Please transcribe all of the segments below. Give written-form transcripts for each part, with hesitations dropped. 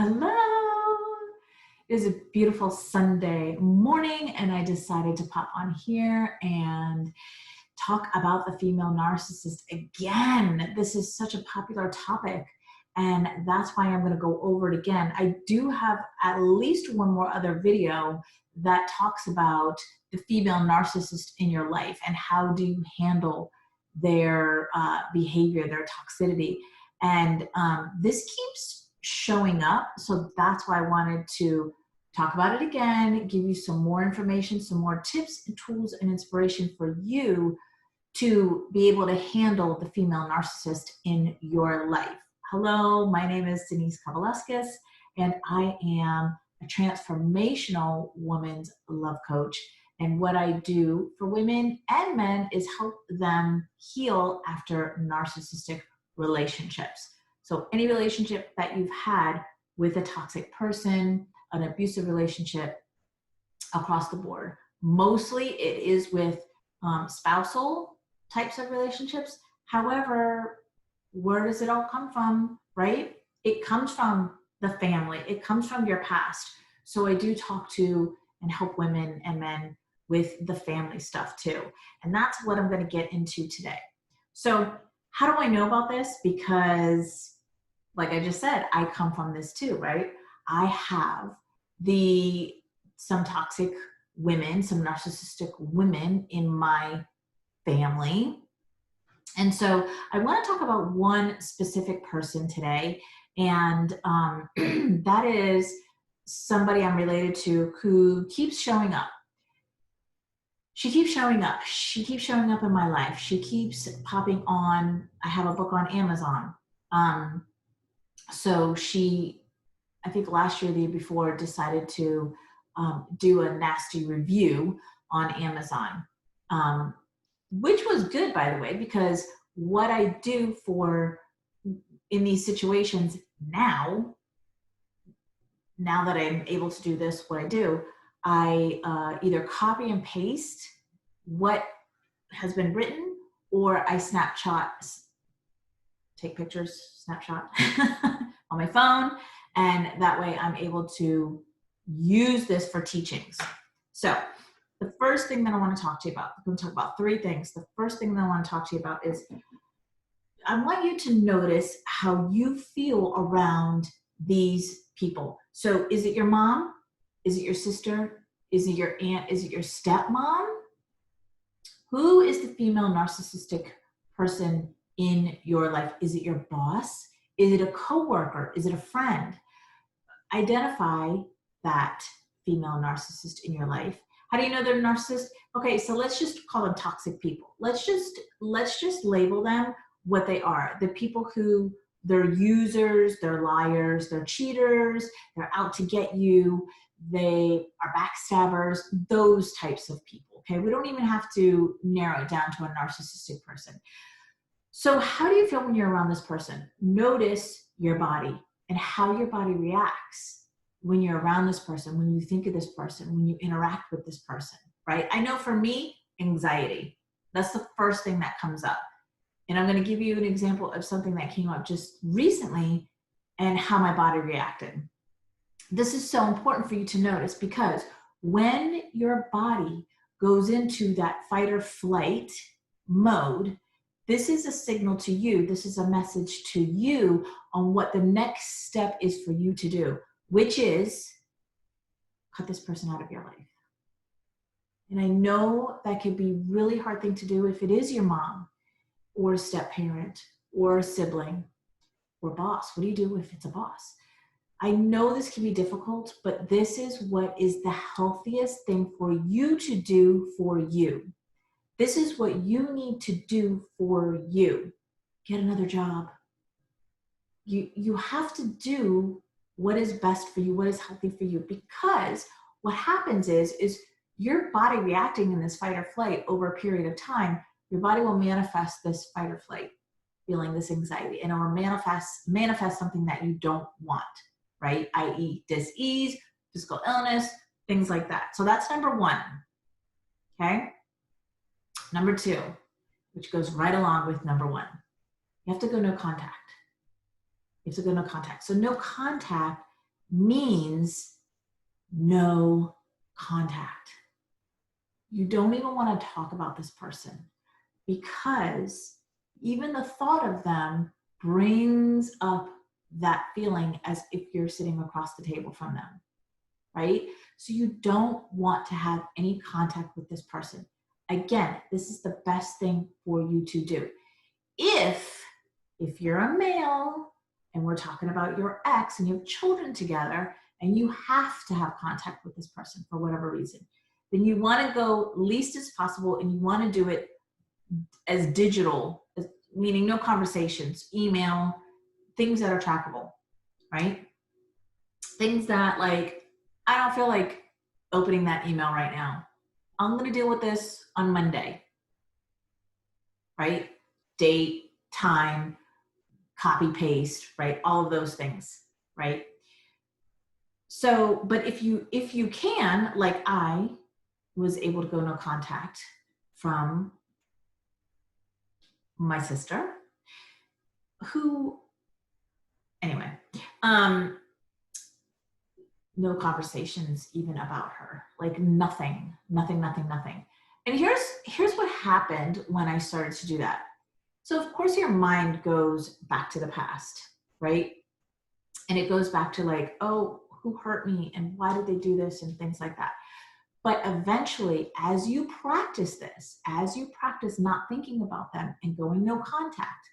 Hello. It is a beautiful Sunday morning, and I decided to pop on here and talk about the female narcissist again. This is such a popular topic, and that's why I'm going to go over it again. I do have at least one more other video that talks about the female narcissist in your life and how do you handle their behavior, their toxicity. And this keeps showing up, so that's why I wanted to talk about it again, give you some more information, some more tips and tools and inspiration for you to be able to handle the female narcissist in your life. Hello, my name is Denise Kavaleskis, and I am a transformational woman's love coach. And what I do for women and men is help them heal after narcissistic relationships. So any relationship that you've had with a toxic person, an abusive relationship, across the board. Mostly it is with spousal types of relationships. However, where does it all come from, right? It comes from the family. It comes from your past. So I do talk to and help women and men with the family stuff too. And that's what I'm going to get into today. So how do I know about this? Because like I just said, I come from this too, right? I have some toxic women, some narcissistic women in my family. And so I want to talk about one specific person today. And that is somebody I'm related to who keeps showing up. She keeps showing up. She keeps showing up in my life. She keeps popping on. I have a book on Amazon. So she, I think last year, the year before, decided to do a nasty review on Amazon, which was good, by the way, because what I do in these situations now that I'm able to do this, what I do, I either copy and paste what has been written, or I take pictures, snapshot on my phone, and that way I'm able to use this for teachings. So the first thing that I want to talk to you about, I'm going to talk about three things. The first thing that I want to talk to you about is I want you to notice how you feel around these people. So is it your mom? Is it your sister? Is it your aunt? Is it your stepmom? Who is the female narcissistic person in your life? Is it your boss? Is it a coworker? Is it a friend? Identify that female narcissist in your life. How do you know they're narcissists? Okay, so let's just call them toxic people. Let's just label them what they are. The people who they're users, they're liars, they're cheaters, they're out to get you, they are backstabbers, those types of people. Okay, we don't even have to narrow it down to a narcissistic person. So how do you feel when you're around this person? Notice your body and how your body reacts when you're around this person, when you think of this person, when you interact with this person, right? I know for me, anxiety. That's the first thing that comes up. And I'm going to give you an example of something that came up just recently and how my body reacted. This is so important for you to notice, because when your body goes into that fight or flight mode, this is a signal to you, this is a message to you on what the next step is for you to do, which is cut this person out of your life. And I know that could be a really hard thing to do if it is your mom or a step parent or a sibling or boss. What do you do if it's a boss? I know this can be difficult, but this is what is the healthiest thing for you to do for you. This is what you need to do for you. Get another job. You have to do what is best for you, what is healthy for you, because what happens is your body reacting in this fight or flight over a period of time, your body will manifest this fight or flight, feeling this anxiety, and it will manifest something that you don't want, right? i.e. dis-ease, physical illness, things like that. So that's number one, okay? Number two, which goes right along with number one, you have to go no contact. You have to go no contact. So no contact means no contact. You don't even want to talk about this person, because even the thought of them brings up that feeling as if you're sitting across the table from them, right? So you don't want to have any contact with this person. Again, this is the best thing for you to do. If you're a male and we're talking about your ex and you have children together and you have to have contact with this person for whatever reason, then you want to go least as possible, and you want to do it as digital, meaning no conversations, email, things that are trackable, right? Things that, like, I don't feel like opening that email right now. I'm going to deal with this on Monday, right? Date, time, copy, paste, right? All of those things, right? So, but if you can, like I was able to go no contact from my sister, who, anyway, no conversations even about her, like nothing. And here's what happened when I started to do that. So of course your mind goes back to the past, right? And it goes back to like, oh, who hurt me and why did they do this and things like that. But eventually, as you practice this, as you practice not thinking about them and going no contact,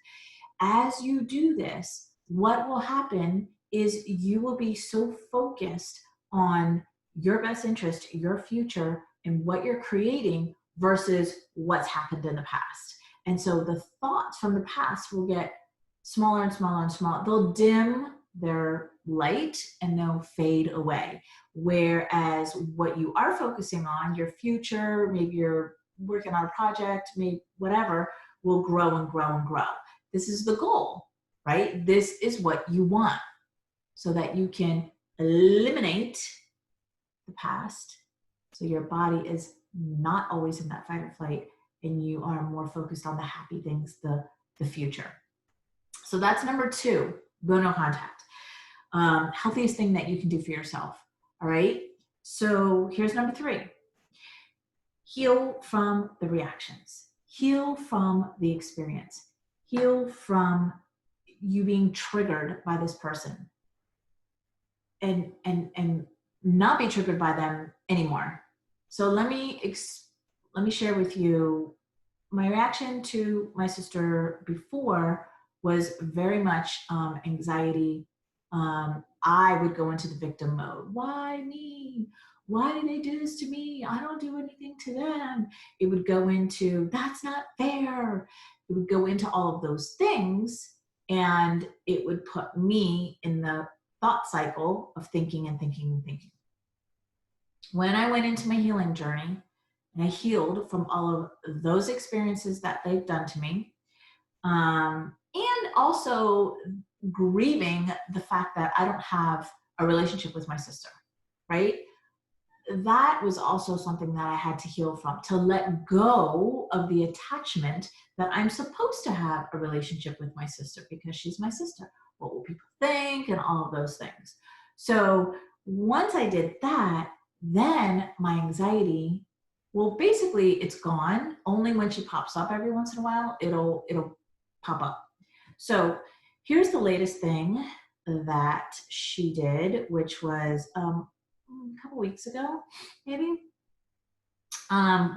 as you do this, what will happen is you will be so focused on your best interest, your future, and what you're creating versus what's happened in the past. And so the thoughts from the past will get smaller and smaller and smaller. They'll dim their light and they'll fade away. Whereas what you are focusing on, your future, maybe you're working on a project, maybe whatever, will grow and grow and grow. This is the goal, right? This is what you want, so that you can eliminate the past, so your body is not always in that fight or flight, and you are more focused on the happy things, the future. So that's number 2, go no contact. Healthiest thing that you can do for yourself, all right? So here's number 3. Heal from the reactions. Heal from the experience. Heal from you being triggered by this person, and not be triggered by them anymore. So let me share with you my reaction to my sister before was very much anxiety. I would go into the victim mode. Why me? Why did they do this to me? I don't do anything to them. It would go into, that's not fair. It would go into all of those things, and it would put me in the thought cycle of thinking and thinking and thinking. When I went into my healing journey and I healed from all of those experiences that they've done to me, and also grieving the fact that I don't have a relationship with my sister, right? That was also something that I had to heal from, to let go of the attachment that I'm supposed to have a relationship with my sister because she's my sister. What will people think, and all of those things. So once I did that, then my anxiety, well, basically it's gone. Only when she pops up every once in a while, it'll pop up. So here's the latest thing that she did, which was a couple weeks ago, maybe,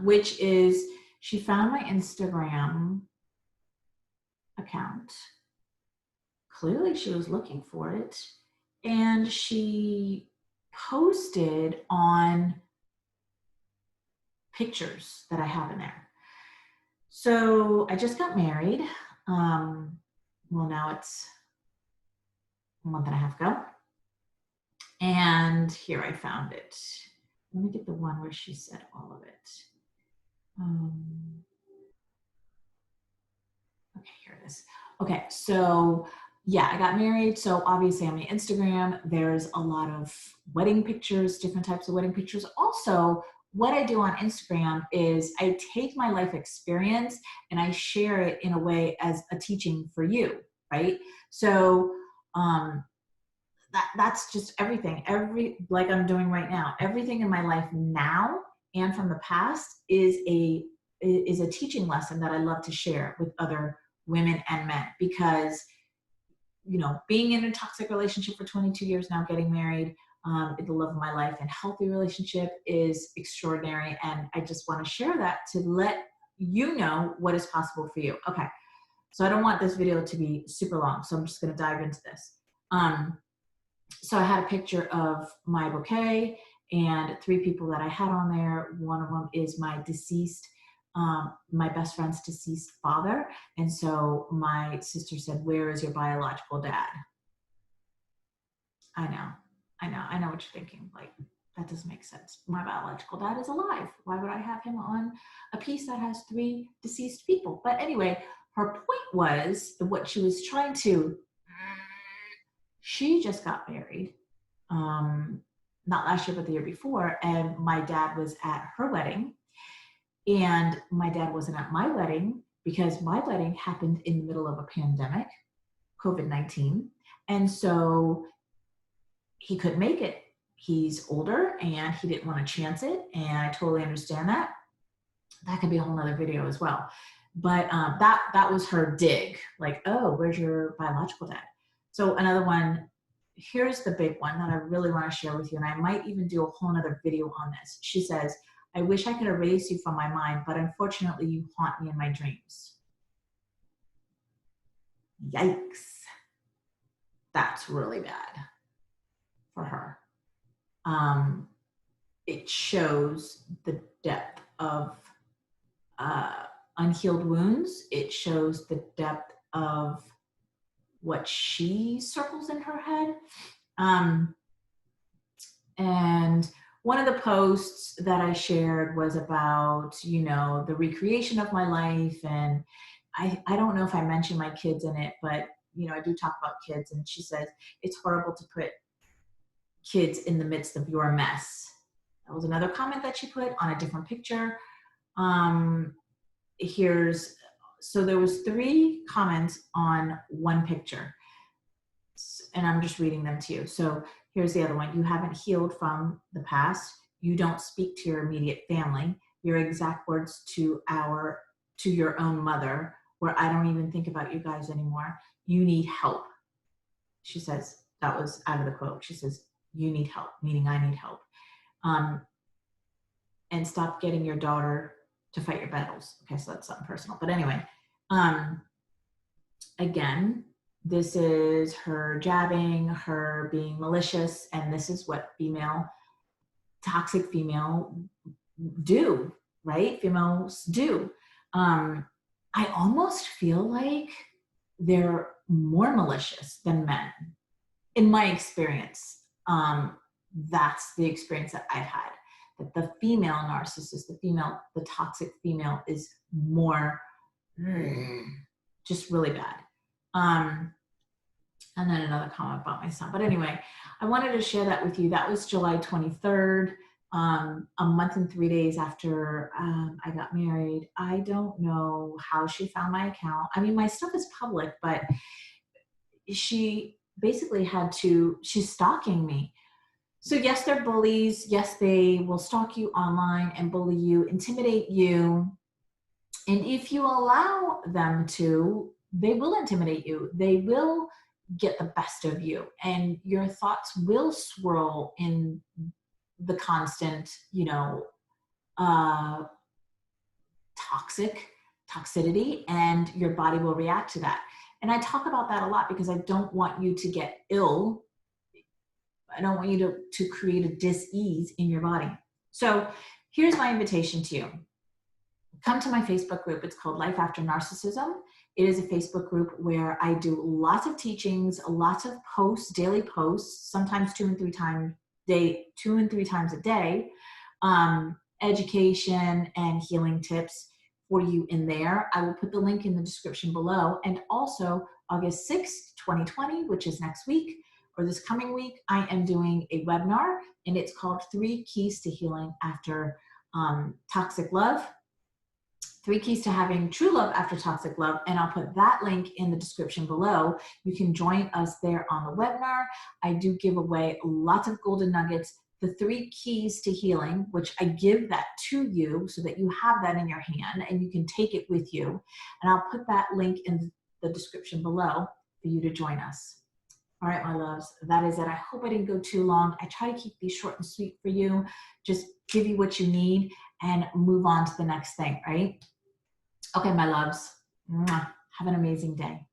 which is she found my Instagram account. Clearly she was looking for it, and she posted on pictures that I have in there. So I just got married. Well, now it's a month and a half ago. And here I found it. Let me get the one where she said all of it. Okay, here it is. Okay, so yeah, I got married. So obviously on my Instagram, there's a lot of wedding pictures, different types of wedding pictures. Also, what I do on Instagram is I take my life experience and I share it in a way as a teaching for you, right? So that's just everything. Like I'm doing right now, everything in my life now and from the past is a teaching lesson that I love to share with other women and men, because, you know, being in a toxic relationship for 22 years now, getting married, the love of my life and healthy relationship is extraordinary. And I just want to share that to let you know what is possible for you. Okay. So I don't want this video to be super long, so I'm just going to dive into this. So I had a picture of my bouquet and 3 people that I had on there. One of them is my deceased, my best friend's deceased father. And so my sister said, "Where is your biological dad?" I know what you're thinking. Like, that doesn't make sense. My biological dad is alive. Why would I have him on a piece that has 3 deceased people? But anyway, her point was what she was trying to, she just got married, not last year, but the year before. And my dad was at her wedding, and my dad wasn't at my wedding because my wedding happened in the middle of a pandemic, COVID-19. And so he couldn't make it. He's older and he didn't want to chance it. And I totally understand that. That could be a whole nother video as well. But that was her dig. Like, "Oh, where's your biological dad?" So another one, here's the big one that I really want to share with you. And I might even do a whole nother video on this. She says, "I wish I could erase you from my mind, but unfortunately you haunt me in my dreams." Yikes. That's really bad for her. It shows the depth of unhealed wounds. It shows the depth of what she circles in her head. And one of the posts that I shared was about, you know, the recreation of my life. And I don't know if I mentioned my kids in it, but, you know, I do talk about kids. And she says, "It's horrible to put kids in the midst of your mess." That was another comment that she put on a different picture. So there was 3 comments on one picture, and I'm just reading them to you. So here's the other one. "You haven't healed from the past. You don't speak to your immediate family. Your exact words to your own mother, where I don't even think about you guys anymore. You need help." She says, that was out of the quote. She says, "You need help," meaning I need help. "And stop getting your daughter to fight your battles." Okay, so that's something personal. But anyway, again, this is her jabbing, her being malicious, and this is what toxic female do, right? Females do. I almost feel like they're more malicious than men, in my experience. That's the experience that I've had. That the female narcissist, the toxic female is more just really bad. And then another comment about my son. But anyway, I wanted to share that with you. That was July 23rd, a month and 3 days after I got married. I don't know how she found my account. I mean, my stuff is public, but she basically she's stalking me. So yes, they're bullies. Yes, they will stalk you online and bully you, intimidate you. And if you allow them to, they will intimidate you. They will get the best of you. And your thoughts will swirl in the constant, you know, toxicity, and your body will react to that. And I talk about that a lot because I don't want you to get ill. I don't want you to create a dis-ease in your body. So here's my invitation to you. Come to my Facebook group. It's called Life After Narcissism. It is a Facebook group where I do lots of teachings, lots of posts, daily posts, sometimes 2 and 3 times a day, education and healing tips for you in there. I will put the link in the description below. And also August 6th, 2020, which is next week, or this coming week, I am doing a webinar, and it's called 3 Keys to Healing After Toxic Love. 3 keys to having true love after toxic love, and I'll put that link in the description below. You can join us there on the webinar. I do give away lots of golden nuggets, the 3 keys to healing, which I give that to you so that you have that in your hand and you can take it with you. And I'll put that link in the description below for you to join us. All right, my loves, that is it. I hope I didn't go too long. I try to keep these short and sweet for you. Just give you what you need and move on to the next thing, right? Okay, my loves, have an amazing day.